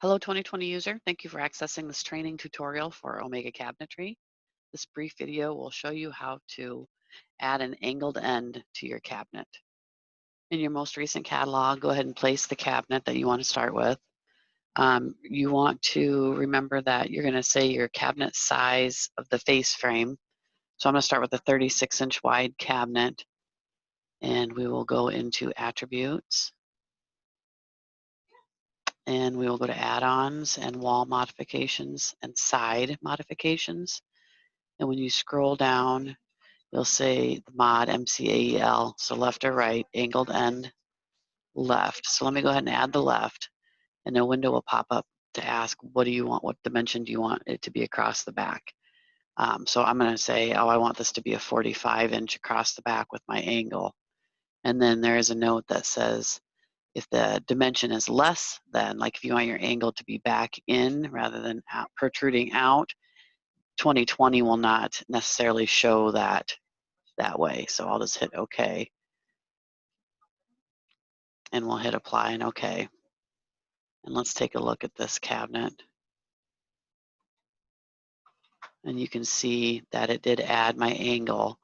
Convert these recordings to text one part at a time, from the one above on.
Hello 2020 user, thank you for accessing this training tutorial for Omega Cabinetry. This brief video will show you how to add an angled end to your cabinet. In your most recent catalog, go ahead and place the cabinet that you want to start with. You want to remember that you're going to say your cabinet size of the face frame. So I'm going to start with a 36-inch wide cabinet, and we will go into attributes. And we will go to add-ons and wall modifications and side modifications. And when you scroll down, you'll say the mod MCAEL, so left or right, angled end, left. So let me go ahead and add the left, and a window will pop up to ask, what do you want, what dimension do you want it to be across the back? So I'm going to say, oh, I want this to be a 45-inch across the back with my angle. And then there is a note that says, if the dimension is less than, like if you want your angle to be back in rather than out, protruding out, 2020 will not necessarily show that way. So I'll just hit OK. And we'll hit apply and OK. And let's take a look at this cabinet. And you can see that it did add my angle.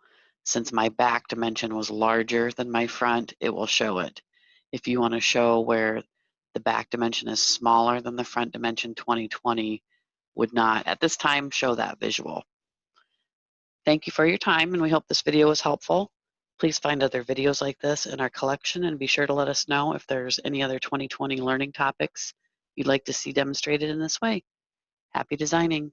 Since my back dimension was larger than my front, it will show it. If you want to show where the back dimension is smaller than the front dimension, 2020 would not at this time show that visual. Thank you for your time, and we hope this video was helpful. Please find other videos like this in our collection, and be sure to let us know if there's any other 2020 learning topics you'd like to see demonstrated in this way. Happy designing!